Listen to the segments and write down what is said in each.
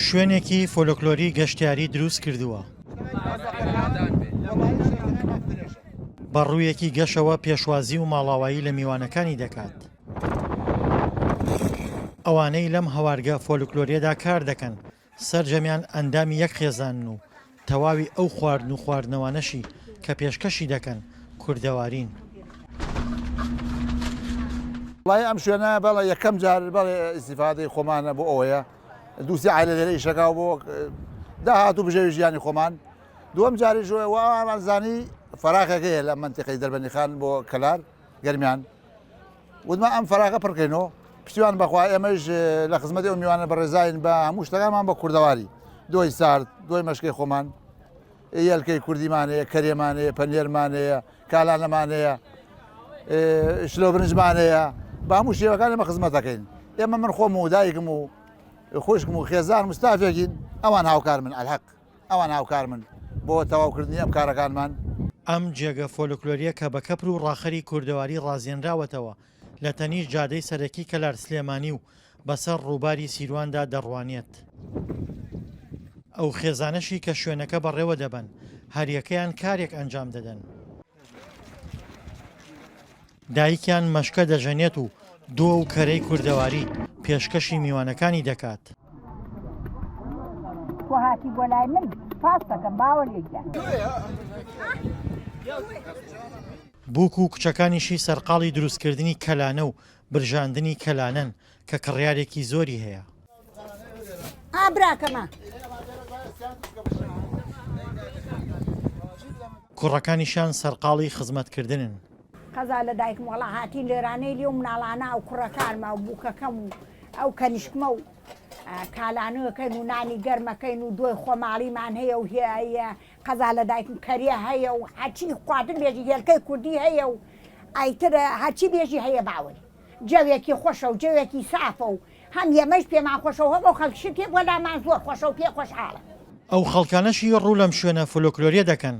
شوێنێکی فۆلۆکلۆری گەشتیاری دروست کردووە. بەڕوویەکی گەشەوە پێشوازی و ماڵاوایی لە میوانەکانی دەکات. ئەوانەی لەم هەوارگە فۆلکلۆریەدا کار دەکەن سەرجەمیان ئەندامی یەک خێزانن و تەواوی ئەو خواردن و خواردنەوانەشی کە پێشکەشی دەکەن کوردەوارین. وڵای ئەم شوێنە بەڵێ یەکەم جار بەڵێ ئیستیفادەی خۆمانە بۆ ئەوەیە دووسی عایلە لێرە ئیشەکاو بۆ داهاتوو بژێوی ژیانی خۆمان. دووەم جاریش وانزانی فراغێکەیە لە منتیقەی دەربەنی خان بۆ کەلار گەرمیان وتمە ئەم فراغە پڕکەینەوە پشتیوان بەخوا ئێمەش لە خزمەتی ئەو میوانە بەڕێزاین بە هەموو شتەکانمان بە کوردەواری دوای سارد دوای مەشکەی خۆمان یەلکەی کوردیمانەیە کەرێمانەیە پەنێرمانەیە کالانەمانەیە شلۆ برنجمانەیە بە هەموو شێوەکان ئێمە خزمەت دەکەین. ئێمە من خۆم و دایکم و خۆشکم و خێزان مستافێکین ئەوان هاوکار من ئەلحەق ئەوان هاوکار من بۆ تەواوکردنی ئەم کارەکانمان. ئەم جێگە فۆلکلۆریە کە بە کەپر و ڕاخەری کوردەواری ڕازێنراوەتەوە لە تەنیش جادەی سەرەکی کەلار سلێمانی و بەسەر ڕووباری سیرواندا دەڕوانێت. ئەو خێزانەشی کە شوێنەکە بەڕێوە دەبن هەریەکەیان کارێک ئەنجام دەدەن. دایکیان مەشکە دەژەنێت و دۆ و کەرەی کوردەواری پێشکەشی میوانەکانی دەکات. هاتی بۆ لای من پاس دەکەم باوەڵێکدا. بووک و کچەکانیشی سەرقاڵی دروستکردنی کەلانە و برژاندنی کەلانەن کە کڕیارێکی زۆری هەیە. ئابراکەمە کوڕەکانیشان سەرقاڵی خزمەتکردنن. قەزا لە دایکم وەڵا هاتی لێرانەی لێ و مناڵانە ئەو کوڕەکانمە و بووکەکەم و ئەو کەنیشکمە و کالانەکەین و نانی گەرمەکەین و دۆی خۆماڵیمان هەیە و هەیە قەزا لە دایکم کەریە هەیە و هەچی خواردن بێژی هێلکەی کوردی هەیە و ئایترە هەچی بێژی هەیە باوەری جەوێکی خۆشە و جەوێکی سافە و هەم ئێمەش پێمان خۆشە و هەموو خەڵکیش پێ بۆ لامان زۆر خۆشە و پێ خۆشحاڵە. ئەو خەڵکانەشی ڕوو لەم شوێنە فۆلۆکلۆریە دەکەن.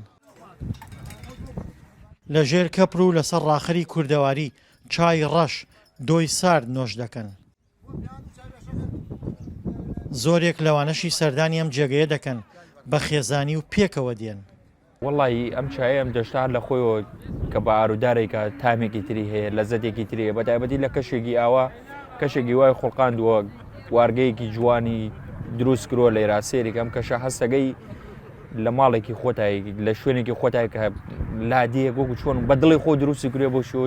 لە ژێر کەپر و لەسەر ڕاخەری کوردەواری چای ڕەش دۆی سارد نۆش دەکەن. زۆرێک لەوانەشی سەردانی ئەم جێگەیە دەکەن بە خێزانی و پێکەوە دێن. وەڵی ئەم چایە ئەم دەشتار لە خۆیەوە کە بە ئارودارێکە تامێکی تری هەیە لە زەدێکی تریە بەتایبەتی لە کەشێکی ئاوا کەشێکی وای خوڵقاندووە وارگەیەکی جوانی دروست کرۆ لێرا سێرێک ئەم کەشە هەستەگەی لە ماڵێکی خۆتایی لە شوێنێکی خۆتای کە لادیەک وەکو چۆن بە دڵی خۆ دروستی کرێ بۆ شۆ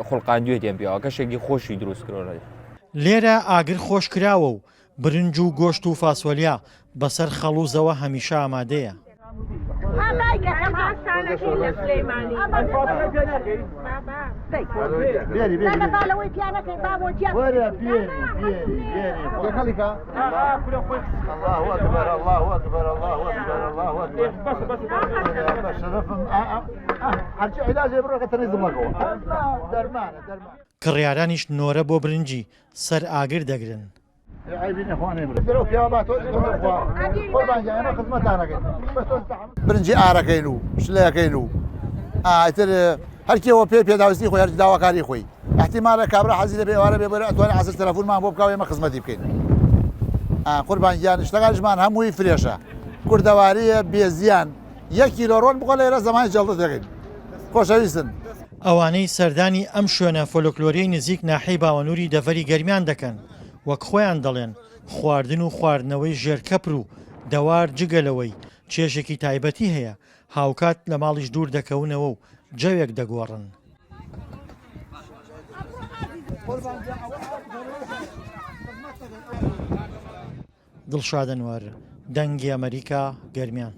خوڵقاندوێتیان پێەوە کەشێکی خۆشی دروست کرۆ. لێرە ئاگر خۆش کراوە و برنج و گۆشت و فاسۆلیا بەسەر خەڵوزەوە هەمیشە ئامادەیە. کڕیارانیش نۆرە بۆ برنجی سەر ئاگر دەگرن. برنجی ئارەکەین و شلەکەین و ئایتر هەرکیەوە پێداویستی خۆی هەر داواکاری خۆی احتیمالە کابرا حەزی لە بێوارە بێ بەرە ئەتوانێت عەسر تەلەفۆنمان بۆ بکاو ئێمە خزمەتی بکەین. قوربانگیان شتەکانیشمان هەمووی فرێشە کوردەواریە بێزیان 1 کیلۆ ڕۆن بخۆ لێرە زەمانی جەڵدە دەکەین خۆشەویستن. ئەوانەی سەردانی ئەم شوێنە فۆلۆکلۆریەی نزیک ناحەی باوەنووری دەڤەری گەرمیان دەکەن وەک خۆیان دەڵێن خواردن و خواردنەوەی ژێرکەپر و دەوار جگەلەوەی چێژێکی تایبەتی هەیە هاوکات لە ماڵیش دوور دەکەونەوە و جەوێک دەگۆڕن. دڵشاد ئەنوەر دەنگی ئەمریکا گەرمیان.